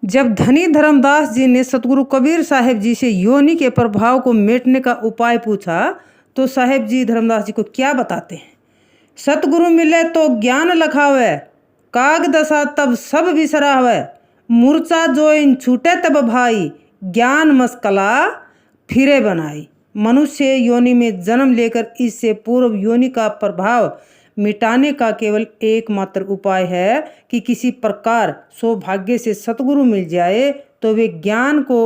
जब धनी धर्मदास जी ने सतगुरु कबीर साहिब जी से योनि के प्रभाव को मिटने का उपाय पूछा तो साहिब जी धर्मदास जी को क्या बताते हैं। सतगुरु मिले तो ज्ञान लखावे, काग दशा तब सब बिसरावे, मूर्छा जोइन छूटे तब भाई, ज्ञान मस्कला फिरे बनाई। मनुष्य योनि में जन्म लेकर इससे पूर्व योनि का प्रभाव मिटाने का केवल एकमात्र उपाय है कि किसी प्रकार सौभाग्य से सतगुरु मिल जाए तो वे ज्ञान को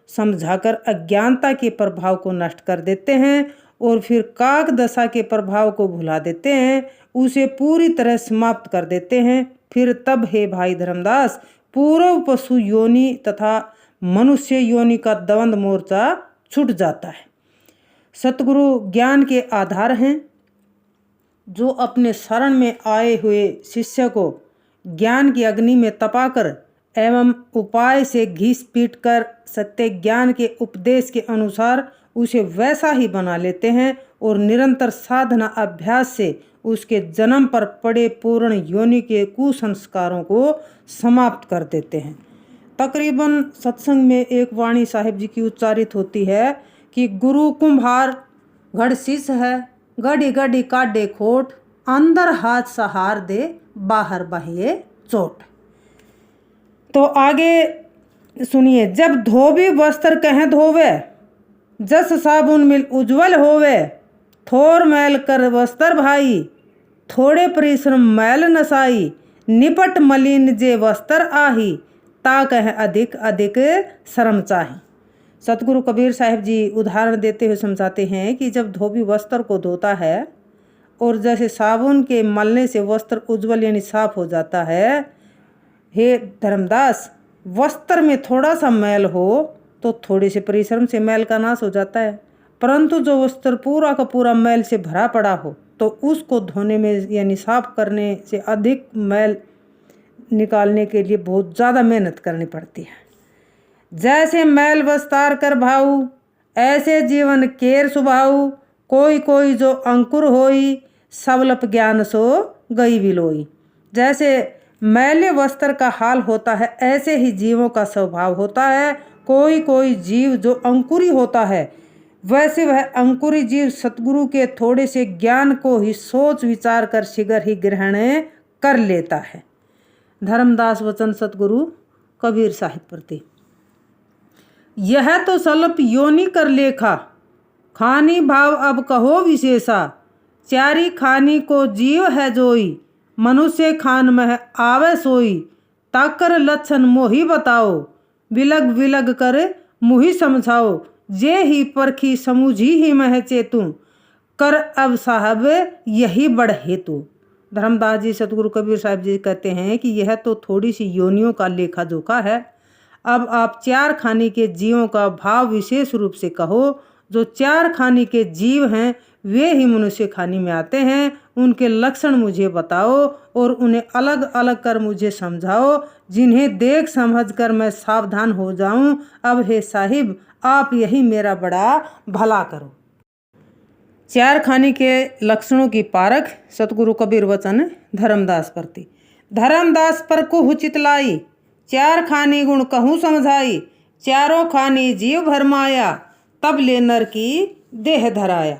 समझाकर अज्ञानता के प्रभाव को नष्ट कर देते हैं और फिर काक दशा के प्रभाव को भुला देते हैं, उसे पूरी तरह समाप्त कर देते हैं। फिर तब हे भाई धर्मदास, पूर्व पशु योनि तथा मनुष्य योनि का द्वंद्व मोर्चा छूट जाता है। सतगुरु ज्ञान के आधार हैं, जो अपने शरण में आए हुए शिष्य को ज्ञान की अग्नि में तपाकर एवं उपाय से घिस पीट कर सत्य ज्ञान के उपदेश के अनुसार उसे वैसा ही बना लेते हैं और निरंतर साधना अभ्यास से उसके जन्म पर पड़े पूर्ण योनि के कुसंस्कारों को समाप्त कर देते हैं। तकरीबन सत्संग में एक वाणी साहिब जी की उच्चारित होती है कि गुरु कुम्हार घड़ शीश है, गड़ी गड़ी काटे खोट, अंदर हाथ सहार दे बाहर बहिए चोट। तो आगे सुनिए। जब धोबी वस्त्र कहें धोवे, जस साबुन मिल उज्जवल होवे, थोर मैल कर वस्त्र भाई, थोड़े परिश्रम मैल नसाई, निपट मलिन जे वस्त्र आही, ता कह अधिक अधिक श्रम चाही। सतगुरु कबीर साहिब जी उदाहरण देते हुए समझाते हैं कि जब धोबी वस्त्र को धोता है और जैसे साबुन के मलने से वस्त्र उज्जवल यानी साफ हो जाता है, हे धर्मदास, वस्त्र में थोड़ा सा मैल हो तो थोड़े से परिश्रम से मैल का नाश हो जाता है, परंतु जो वस्त्र पूरा का पूरा मैल से भरा पड़ा हो तो उसको धोने में यानी साफ करने से अधिक मैल निकालने के लिए बहुत ज़्यादा मेहनत करनी पड़ती है। जैसे मैल वस्तार कर भाऊ, ऐसे जीवन केर सुभाऊ, कोई कोई जो अंकुर होई, सबलप ज्ञान सो गई विलोई। जैसे मैले वस्त्र का हाल होता है, ऐसे ही जीवों का स्वभाव होता है। कोई कोई जीव जो अंकुरी होता है, वैसे वह अंकुरी जीव सतगुरु के थोड़े से ज्ञान को ही सोच विचार कर शीघ्र ही ग्रहण कर लेता है। धर्मदास वचन सतगुरु कबीर साहिब प्रति। यह तो सल्प योनि कर लेखा, खानी भाव अब कहो विशेषा, चारी खानी को जीव है जोई, मनुष्य खान में आवे सोई, ताकर लक्षण मोही बताओ, विलग विलग कर मुही समझाओ, जे ही परखी समूझी ही मह चेतु, कर अब साहब यही बड़ हेतु। धर्मदास जी सतगुरु कबीर साहिब जी कहते हैं कि यह तो थोड़ी सी योनियों का लेखा जोखा है। अब आप चार खानी के जीवों का भाव विशेष रूप से कहो। जो चार खानी के जीव हैं वे ही मनुष्य खानी में आते हैं, उनके लक्षण मुझे बताओ और उन्हें अलग अलग कर मुझे समझाओ, जिन्हें देख समझ कर मैं सावधान हो जाऊं। अब हे साहिब, आप यही मेरा बड़ा भला करो। चार खानी के लक्षणों की पारख सतगुरु कबीर वचन धर्मदास प्रति। धर्मदास पर को चितलाई, चार खानी गुण कहूँ समझाई, चारों खानी जीव भरमाया, तब ले नर की देह धराया।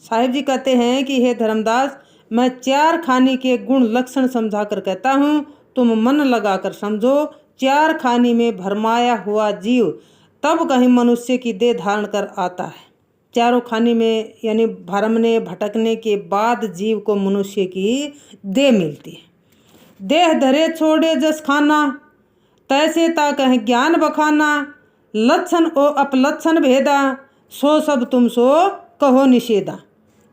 साहिब जी कहते हैं कि हे धर्मदास, मैं चार खानी के गुण लक्षण समझा कर कहता हूँ, तुम मन लगाकर समझो। चार खानी में भरमाया हुआ जीव तब कहीं मनुष्य की देह धारण कर आता है। चारों खानी में यानी भरमने भटकने के बाद जीव को मनुष्य की देह मिलती है। देह धरे छोड़े जस खाना, तैसे ता कह ज्ञान बखाना, लक्षण ओ अपलक्षण भेदा, सो सब तुम सो कहो निषेधा।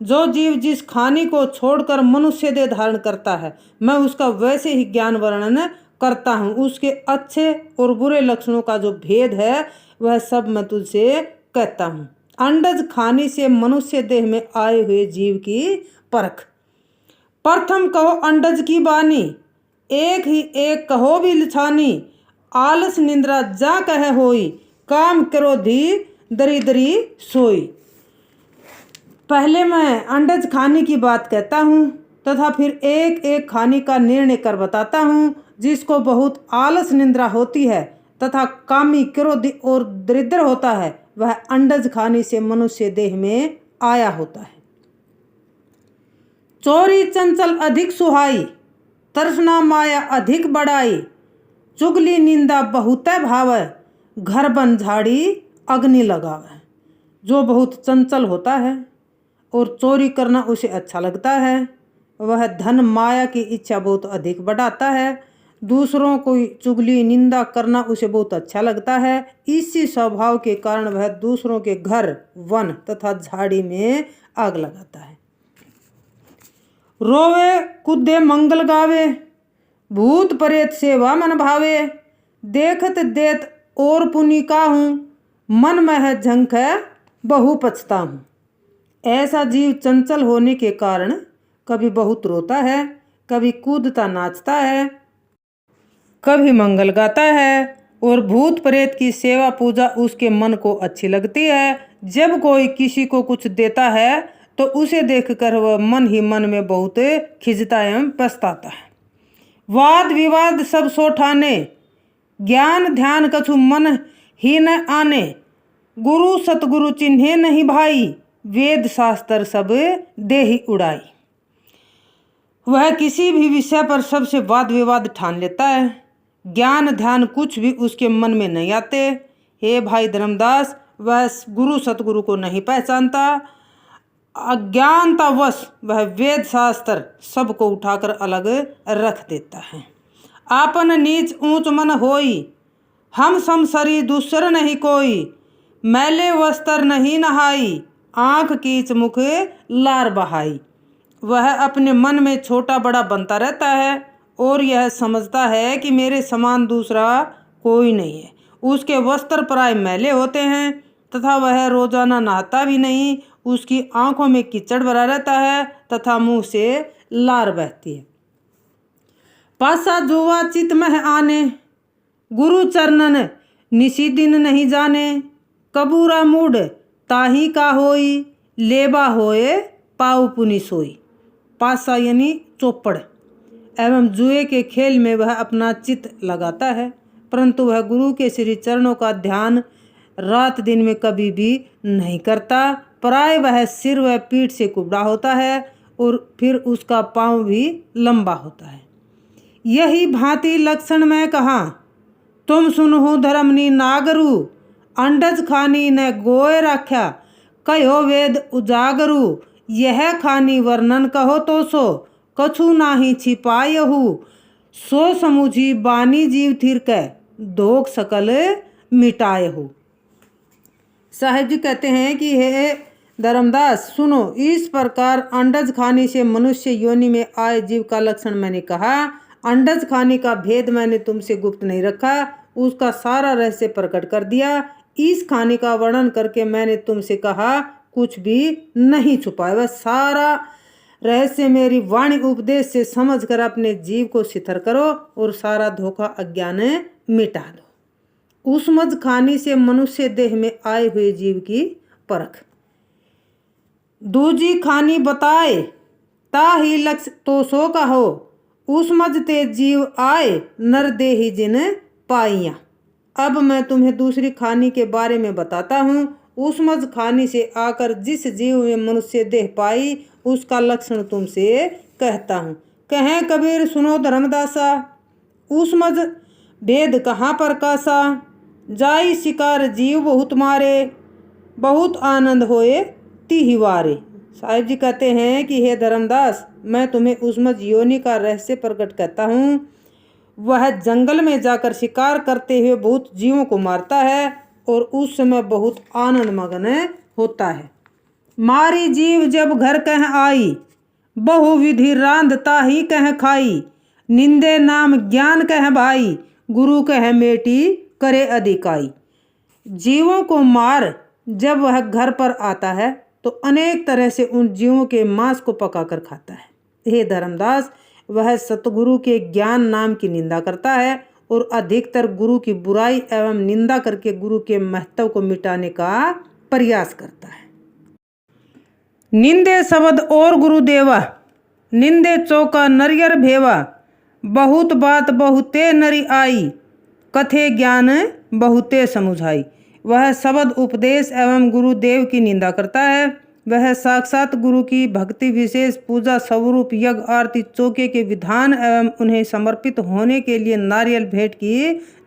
जो जीव जिस खानी को छोड़कर मनुष्य देह धारण करता है, मैं उसका वैसे ही ज्ञान वर्णन करता हूँ। उसके अच्छे और बुरे लक्षणों का जो भेद है वह सब मैं तुझसे कहता हूँ। अंडज खानी से मनुष्य देह में आए हुए जीव की परख। प्रथम कहो अंडज की बानी, एक ही एक कहो भी लिछानी, आलस निंद्रा जा कह होई, काम क्रोधी दरिद्री सोई। पहले मैं अंडज खानी की बात कहता हूँ तथा फिर एक एक खानी का निर्णय कर बताता हूँ। जिसको बहुत आलस निंद्रा होती है, तथा कामी, क्रोधी और दरिद्र होता है, वह अंडज खाने से मनुष्य देह में आया होता है। चोरी चंचल अधिक सुहाई, तर्सना माया अधिक बढ़ाई, चुगली निंदा बहुत भावै, घर बन झाड़ी अग्नि लगावे। जो बहुत चंचल होता है और चोरी करना उसे अच्छा लगता है, वह धन माया की इच्छा बहुत अधिक बढ़ाता है। दूसरों को चुगली निंदा करना उसे बहुत अच्छा लगता है। इसी स्वभाव के कारण वह दूसरों के घर, वन तथा झाड़ी में आग लगाता है। रोवे कूदे मंगल गावे, भूत प्रेत सेवा मन भावे, देखत देत और पुनि काहूँ, मन में झंख बहु पछता हूँ। ऐसा जीव चंचल होने के कारण कभी बहुत रोता है, कभी कूदता नाचता है, कभी मंगल गाता है और भूत प्रेत की सेवा पूजा उसके मन को अच्छी लगती है। जब कोई किसी को कुछ देता है तो उसे देखकर वह मन ही मन में बहुत खिंचता एवं पछताता है। वाद विवाद सब सो ठाने, ज्ञान ध्यान कछु मन ही न आने, गुरु सतगुरु चिन्हे नहीं भाई, वेद शास्त्र सब देहि उड़ाई। वह किसी भी विषय पर सबसे वाद विवाद ठान लेता है। ज्ञान ध्यान कुछ भी उसके मन में नहीं आते। हे भाई धर्मदास, वह गुरु सतगुरु को नहीं पहचानता। अज्ञानतावश वह वेद शास्त्र सबको उठाकर अलग रख देता है। आपन नीच ऊंच मन होई, हम समसरी दूसर नहीं कोई, मैले वस्त्र नहीं नहाई, आँख कीच मुख लार बहाई। वह अपने मन में छोटा बड़ा बनता रहता है और यह समझता है कि मेरे समान दूसरा कोई नहीं है। उसके वस्त्र प्राय मैले होते हैं तथा वह रोजाना नहाता भी नहीं। उसकी आंखों में कीचड़ भरा रहता है तथा मुंह से लार बहती है। पासा जुआ चित मह आने, गुरु चरणन निसी दिन नहीं जाने, कबूरा मूड ताही का होई, लेबा होए पाऊ पुनि सोई। पासा यानी चौपड़ एवं जुए के खेल में वह अपना चित्त लगाता है, परंतु वह गुरु के श्री चरणों का ध्यान रात दिन में कभी भी नहीं करता। प्राय वह सिर व पीठ से कुबड़ा होता है और फिर उसका पाँव भी लंबा होता है। यही भांति लक्षण में कहा, तुम सुनहु धर्मनी नागरु, अंडज खानी न गोय राख्या, कहो वेद उजागरु, यह खानी वर्णन कहो तो सो, कछु नाही छिपायहु, सो समुझी बानी जीव थिर कै, धोख सकल मिटायहु। साहेब जी कहते हैं कि हे धर्मदास सुनो, इस प्रकार अंडज खाने से मनुष्य योनि में आए जीव का लक्षण मैंने कहा। अंडज खाने का भेद मैंने तुमसे गुप्त नहीं रखा, उसका सारा रहस्य प्रकट कर दिया। इस खाने का वर्णन करके मैंने तुमसे कहा कुछ भी नहीं छुपाया। वह सारा रहस्य मेरी वाणी उपदेश से समझकर अपने जीव को शिथिल करो और सारा धोखा अज्ञान मिटा दो। उसमझ खाने से मनुष्य देह में आए हुए जीव की परख। दूजी खानी बताए ताही लक्ष्य तो सो कहो, उसमझ ते जीव आए नर देही जिन पाइया। अब मैं तुम्हें दूसरी खानी के बारे में बताता हूँ। उसमझ खानी से आकर जिस जीव में मनुष्य देह पाई उसका लक्षण तुमसे कहता हूँ। कहें कबीर सुनो धर्मदासा, उसमझ भेद कहाँ पर कासा, जाई शिकार जीव बहुत मारे, बहुत आनंद होए तिहिवारे। साहिब जी कहते हैं कि हे धर्मदास, मैं तुम्हें उसमझ योनि का रहस्य प्रकट कहता हूँ। वह जंगल में जाकर शिकार करते हुए बहुत जीवों को मारता है और उस समय बहुत आनंद मग्न होता है। मारी जीव जब घर कह आई, बहु विधि रांधता ही कह खाई, निंदे नाम ज्ञान कह भाई, गुरु कह मेटी करे अधिकाई। जीवों को मार जब वह घर पर आता है तो अनेक तरह से उन जीवों के मांस को पकाकर खाता है। हे धर्मदास, वह सतगुरु के ज्ञान नाम की निंदा करता है और अधिकतर गुरु की बुराई एवं निंदा करके गुरु के महत्व को मिटाने का प्रयास करता है। निंदे शब्द और गुरुदेवा, निंदे चौका नरियर भेवा, बहुत बात बहुते नरी आई, कथे ज्ञान बहुते समुझाई। वह शब्द उपदेश एवं गुरुदेव की निंदा करता है। वह साक्षात गुरु की भक्ति विशेष पूजा स्वरूप यज्ञ आरती चौके के विधान एवं उन्हें समर्पित होने के लिए नारियल भेंट की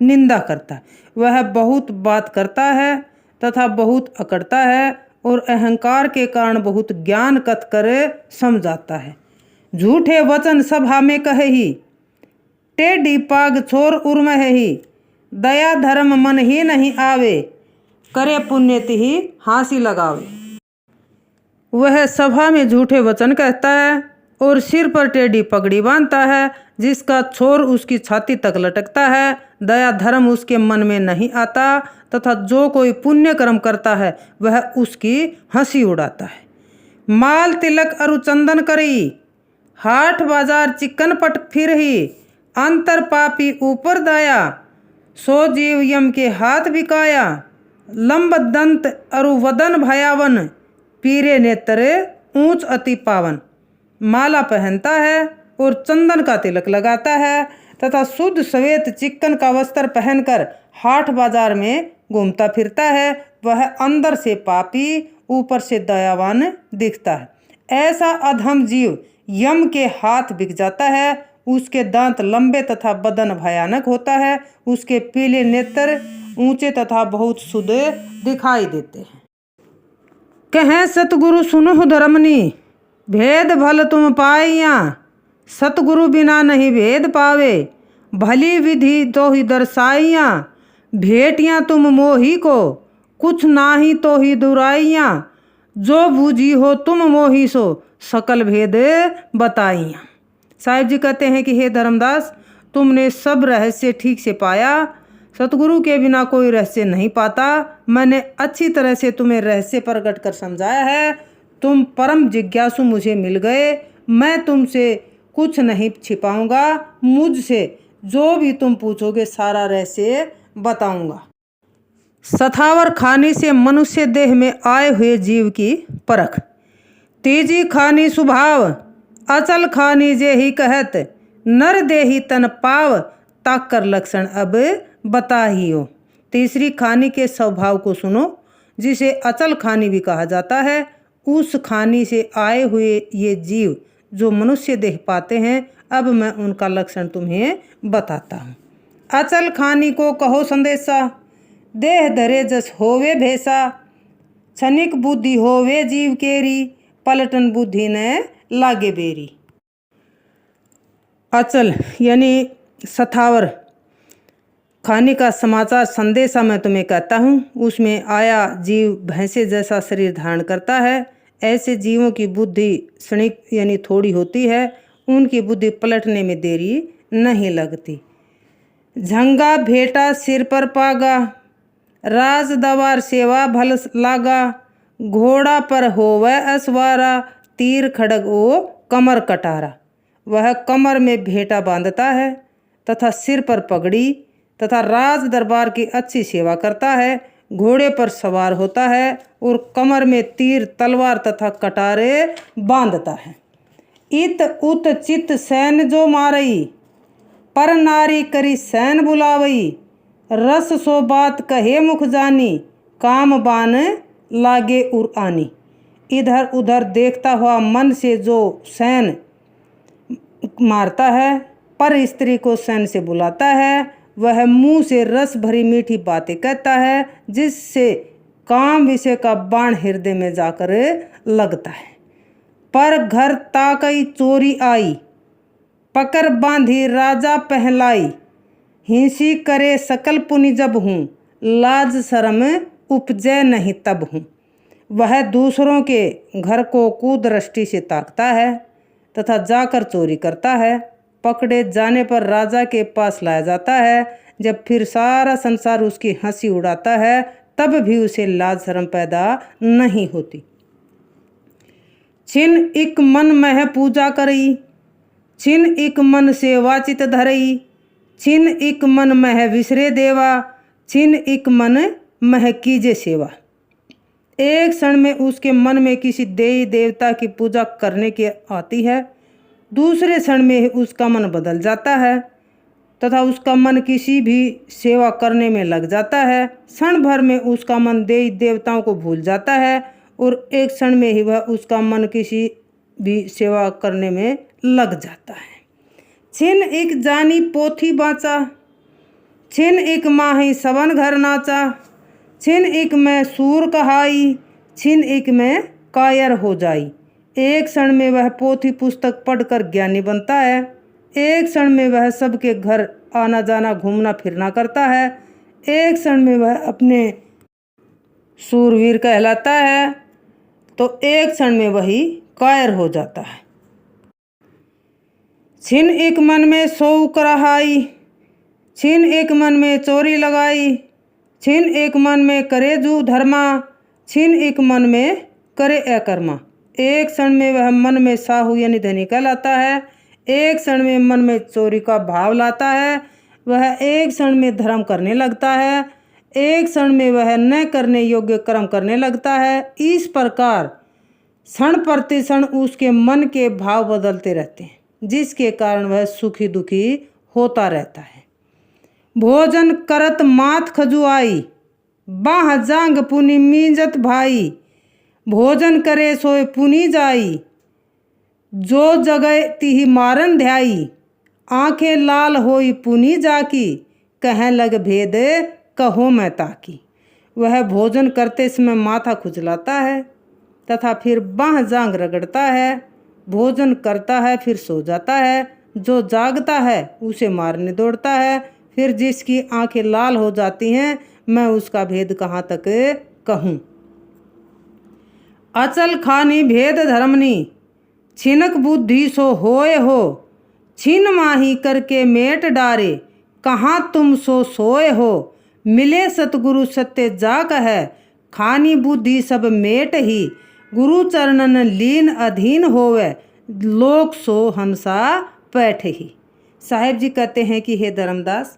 निंदा करता है। वह बहुत बात करता है तथा बहुत अकड़ता है और अहंकार के कारण बहुत ज्ञान कथ कर समझाता है। झूठे वचन सभा में कहे ही, टेढ़ी पाग छोर उर्म है ही, दया धर्म मन ही नहीं आवे, करे पुण्य ही हांसी लगावे। वह सभा में झूठे वचन कहता है और सिर पर टेढ़ी पगड़ी बांधता है, जिसका छोर उसकी छाती तक लटकता है। दया धर्म उसके मन में नहीं आता तथा जो कोई पुण्य कर्म करता है वह उसकी हंसी उड़ाता है। माल तिलक अरु चंदन करी, हाट बाजार चिकन पट फिर ही, अंतर पापी ऊपर दाया, सो जीव यम के हाथ बिकाया, लंब दंत अरु वदन भयावन, पीरे नेत्र ऊंच अति पावन। माला पहनता है और चंदन का तिलक लगाता है तथा शुद्ध श्वेत चिक्कन का वस्त्र पहनकर हाट बाजार में घूमता फिरता है। वह अंदर से पापी ऊपर से दयावान दिखता है। ऐसा अधम जीव यम के हाथ बिक जाता है। उसके दांत लंबे तथा बदन भयानक होता है। उसके पीले नेत्र ऊंचे तथा बहुत शुद्ध दिखाई देते हैं। कहें सतगुरु सुनो धर्मनी, भेद भल तुम पाइया, सतगुरु बिना नहीं भेद पावे, भली विधि तो ही दर्शाइया, भेटियाँ तुम मोही को, कुछ नाही तो ही दुराइया, जो बूझी हो तुम मोही सो, सकल भेद बताइया। साहिब जी कहते हैं कि हे धर्मदास, तुमने सब रहस्य ठीक से पाया। सतगुरु के बिना कोई रहस्य नहीं पाता। मैंने अच्छी तरह से तुम्हें रहस्य प्रकट कर समझाया है। तुम परम जिज्ञासु मुझे मिल गए। मैं तुमसे कुछ नहीं छिपाऊंगा। मुझसे जो भी तुम पूछोगे सारा रहस्य बताऊंगा। सथावर खानी से मनुष्य देह में आए हुए जीव की परख। तीजी खानी स्वभाव, अचल खानी जे ही कहत, नर देही तन पाव, ताक कर लक्षण अब बता ही हो। तीसरी खानी के स्वभाव को सुनो, जिसे अचल खानी भी कहा जाता है। उस खानी से आए हुए ये जीव जो मनुष्य देह पाते हैं, अब मैं उनका लक्षण तुम्हें बताता हूँ। अचल खानी को कहो संदेशा, देह धरे जस होवे भेसा, क्षणिक बुद्धि होवे जीव केरी, पलटन बुद्धि न लागे बेरी। अचल यानी सथावर खानी का समाचार संदेशा मैं तुम्हें कहता हूँ। उसमें आया जीव भैंसे जैसा शरीर धारण करता है। ऐसे जीवों की बुद्धि क्षणिक यानी थोड़ी होती है। उनकी बुद्धि पलटने में देरी नहीं लगती। झंगा भेटा सिर पर पागा, राज दवार सेवा भल लागा, घोड़ा पर होवे असवारा, तीर खड़ग ओ कमर कटारा। वह कमर में भेटा बांधता है तथा सिर पर पगड़ी तथा राज दरबार की अच्छी सेवा करता है। घोड़े पर सवार होता है और कमर में तीर तलवार तथा कटारे बांधता है। इत उत चित सैन जो मारई, पर नारी करी सैन बुलावई, रस सो बात कहे मुख जानी, काम बान लागे उर आनी। इधर उधर देखता हुआ मन से जो सैन मारता है, पर स्त्री को सैन से बुलाता है, वह मुंह से रस भरी मीठी बातें कहता है, जिससे काम विषय का बाण हृदय में जाकर लगता है। पर घर ताकई चोरी आई, पकड़ बांधी राजा पहलाई, हिंसी करे सकल पुनि जब हूँ, लाज शर्म उपजय नहीं तब हूँ। वह दूसरों के घर को कुदृष्टि से ताकता है तथा जाकर चोरी करता है। पकड़े जाने पर राजा के पास लाया जाता है। जब फिर सारा संसार उसकी हंसी उड़ाता है, तब भी उसे लाज शर्म पैदा नहीं होती। छिन इक मन मह पूजा करई, छिन इक मन से वाचित धरई, छिन इक मन मह विसरे देवा, छिन इक मन मह कीजे सेवा। एक क्षण में उसके मन में किसी देवी देवता की पूजा करने की आती है। दूसरे क्षण में उसका मन बदल जाता है। तथा उसका मन किसी भी सेवा करने में लग जाता है। क्षण भर में उसका मन देवी देवताओं को भूल जाता है और एक क्षण में ही वह उसका मन किसी भी सेवा करने में लग जाता है। छिन एक जानी पोथी बाँचा, छिन एक माही सबन घर नाचा, छिन एक में सूर कहाई, छिन एक में कायर हो जाई। एक क्षण में वह पोथी पुस्तक पढ़कर ज्ञानी बनता है, एक क्षण में वह सबके घर आना जाना घूमना फिरना करता है, एक क्षण में वह अपने सूरवीर कहलाता है, तो एक क्षण में वही कायर हो जाता है। छिन एक मन में शौक रहाई, छिन एक मन में चोरी लगाई, छिन एक मन में करे जू धर्मा, छिन एक मन में करे अकर्मा। एक क्षण में वह मन में साहू यानी धनी कहलाता है, एक क्षण में मन में चोरी का भाव लाता है, वह एक क्षण में धर्म करने लगता है, एक क्षण में वह न करने योग्य कर्म करने लगता है। इस प्रकार क्षण प्रति क्षण उसके मन के भाव बदलते रहते हैं, जिसके कारण वह सुखी दुखी होता रहता है। भोजन करत मात खजुआई, बाह जांग पुनि मींजत भाई, भोजन करे सोए पुनि जाई, जो जगह तिहि मारन ध्याई, आंखें लाल होई पुनि जाकी, कह लग भेद कहो मैं ताकी। वह भोजन करते समय माथा खुजलाता है तथा फिर बाह जांग रगड़ता है, भोजन करता है फिर सो जाता है, जो जागता है उसे मारने दौड़ता है, फिर जिसकी आंखें लाल हो जाती हैं मैं उसका भेद कहाँ तक कहूँ। अचल खानी भेद धर्मनी, छिनक बुद्धि सो होए हो, छिन माही करके मेट डारे, कहाँ तुम सो सोए हो, मिले सतगुरु सत्य जा कह, खानी बुद्धि सब मेट ही, गुरु चरणन लीन अधीन होवे, लोक सो हंसा पैठ ही। साहेब जी कहते हैं कि हे धर्मदास,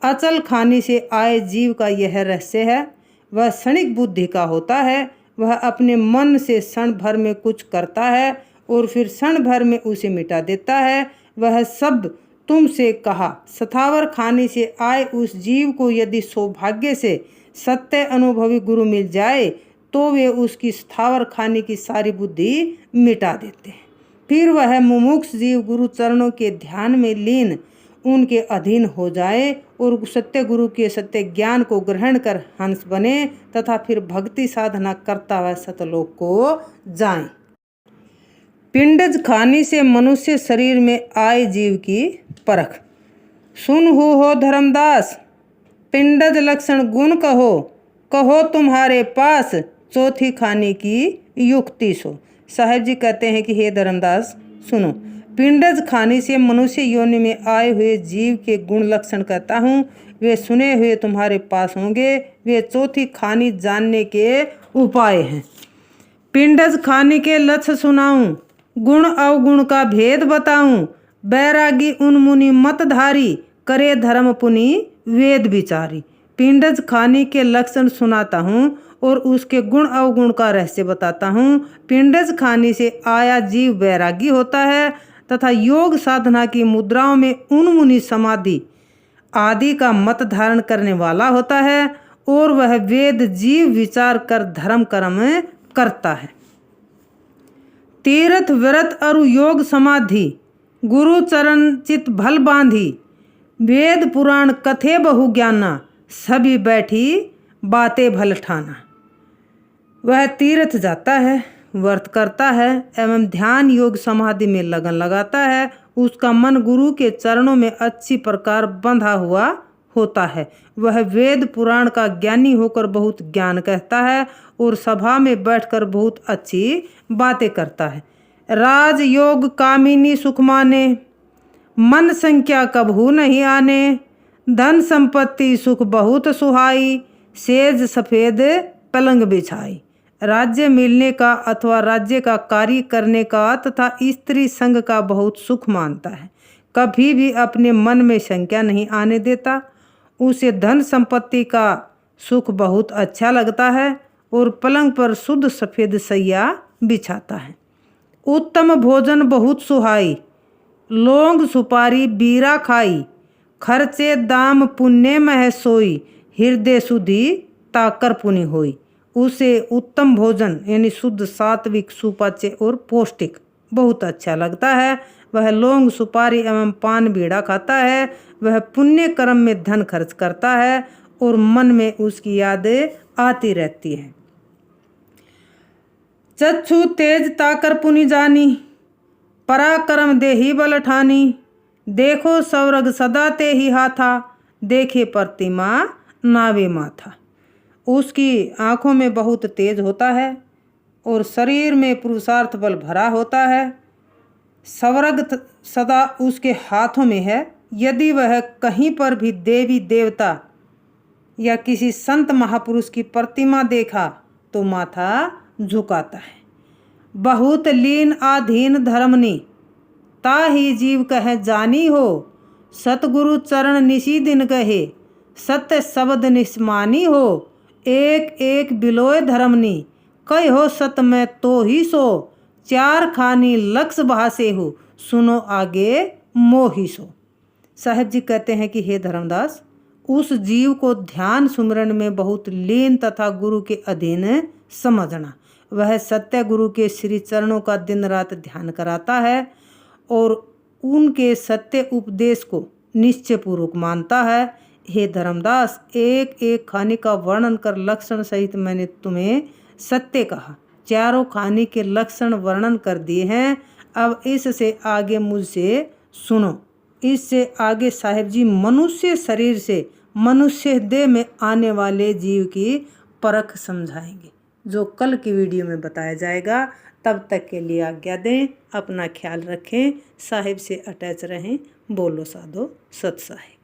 अचल खानी से आए जीव का यह रहस्य है, वह क्षणिक बुद्धि का होता है। वह अपने मन से क्षण भर में कुछ करता है और फिर क्षण भर में उसे मिटा देता है। वह सब तुमसे कहा स्थावर खानी से आए उस जीव को यदि सौभाग्य से सत्य अनुभवी गुरु मिल जाए तो वे उसकी स्थावर खानी की सारी बुद्धि मिटा देते हैं। फिर वह मुमुक्ष जीव गुरु चरणों के ध्यान में लीन उनके अधीन हो जाए और सत्य गुरु के सत्य ज्ञान को ग्रहण कर हंस बने तथा फिर भक्ति साधना करता हुआ सतलोक को जाए। पिंडज खानी से मनुष्य शरीर में आए जीव की परख। सुन हो धर्मदास, पिंडज लक्षण गुण कहो, कहो तुम्हारे पास, चौथी खानी की युक्ति सो। साहेब जी कहते हैं कि हे धर्मदास सुनो, पिंडज खानी से मनुष्य योनि में आए हुए जीव के गुण लक्षण कहता हूँ, वे सुने हुए तुम्हारे पास होंगे। वे चौथी खानी जानने के उपाय हैं। पिंडज खानी के लक्ष्य सुनाऊं, गुण अवगुण का भेद बताऊं, बैरागी उन मुनि मतधारी, करे धर्म पुनि वेद विचारी। पिंडज खानी के लक्षण सुनाता हूँ और उसके गुण अवगुण का रहस्य बताता हूँ। पिंडज खानी से आया जीव बैरागी होता है तथा योग साधना की मुद्राओं में उन मुनि समाधि आदि का मत धारण करने वाला होता है और वह वेद जीव विचार कर धर्म कर्म करता है। तीर्थ व्रत अरु योग समाधि, गुरु चरण चित भल बांधी, वेद पुराण कथे बहु ज्ञाना, सभी बैठी बातें भल ठाना। वह तीर्थ जाता है, व्रत करता है एवं ध्यान योग समाधि में लगन लगाता है। उसका मन गुरु के चरणों में अच्छी प्रकार बंधा हुआ होता है। वह वेद पुराण का ज्ञानी होकर बहुत ज्ञान कहता है और सभा में बैठकर बहुत अच्छी बातें करता है। राज योग कामिनी सुख माने, मन संख्या कबहू नहीं आने, धन संपत्ति सुख बहुत सुहाई, सेज सफेद पलंग बिछाई। राज्य मिलने का अथवा राज्य का कार्य करने का तथा स्त्री संग का बहुत सुख मानता है। कभी भी अपने मन में शंका नहीं आने देता। उसे धन संपत्ति का सुख बहुत अच्छा लगता है और पलंग पर शुद्ध सफ़ेद सैया बिछाता है। उत्तम भोजन बहुत सुहाई, लौंग सुपारी बीरा खाई, खर्चे दाम पुण्य मह सोई, हृदय शुद्धि ताकर पुनि होई। उसे उत्तम भोजन यानी शुद्ध सात्विक सुपाच्य और पौष्टिक बहुत अच्छा लगता है। वह लौंग सुपारी एवं पान बीड़ा खाता है। वह पुण्य कर्म में धन खर्च करता है और मन में उसकी यादें आती रहती है। चक्षु तेज ताकर पुनि जानी, पराक्रम देहि बल ठानी। देखो सौरग सदा ते ही हाथा, देखे प्रतिमा नावे माथा। उसकी आँखों में बहुत तेज होता है और शरीर में पुरुषार्थ बल भरा होता है। सौरग सदा उसके हाथों में है। यदि वह कहीं पर भी देवी देवता या किसी संत महापुरुष की प्रतिमा देखा तो माथा झुकाता है। बहुत लीन आधीन धर्मनी, ताही जीव कह जानी हो। सतगुरु चरण निशी दिन कहे, सत्य शब्द निस्मानी हो। एक एक बिलोय धर्मनी, कह हो सत में तो ही सो। चार खानी लक्ष्य भासे हो, सुनो आगे मोही सो। साहेब जी कहते हैं कि हे धर्मदास, उस जीव को ध्यान सुमरण में बहुत लीन तथा गुरु के अधीन समझना। वह सत्य गुरु के श्री चरणों का दिन रात ध्यान कराता है और उनके सत्य उपदेश को निश्चयपूर्वक मानता है। हे धर्मदास, एक एक खाने का वर्णन कर लक्षण सहित मैंने तुम्हें सत्य कहा। चारों खाने के लक्षण वर्णन कर दिए हैं। अब इससे आगे मुझसे सुनो। इससे आगे साहेब जी मनुष्य शरीर से मनुष्य देह में आने वाले जीव की परख समझाएंगे, जो कल की वीडियो में बताया जाएगा। तब तक के लिए आज्ञा दें, अपना ख्याल रखें, साहिब से अटैच रहें। बोलो साधो सत साहिब।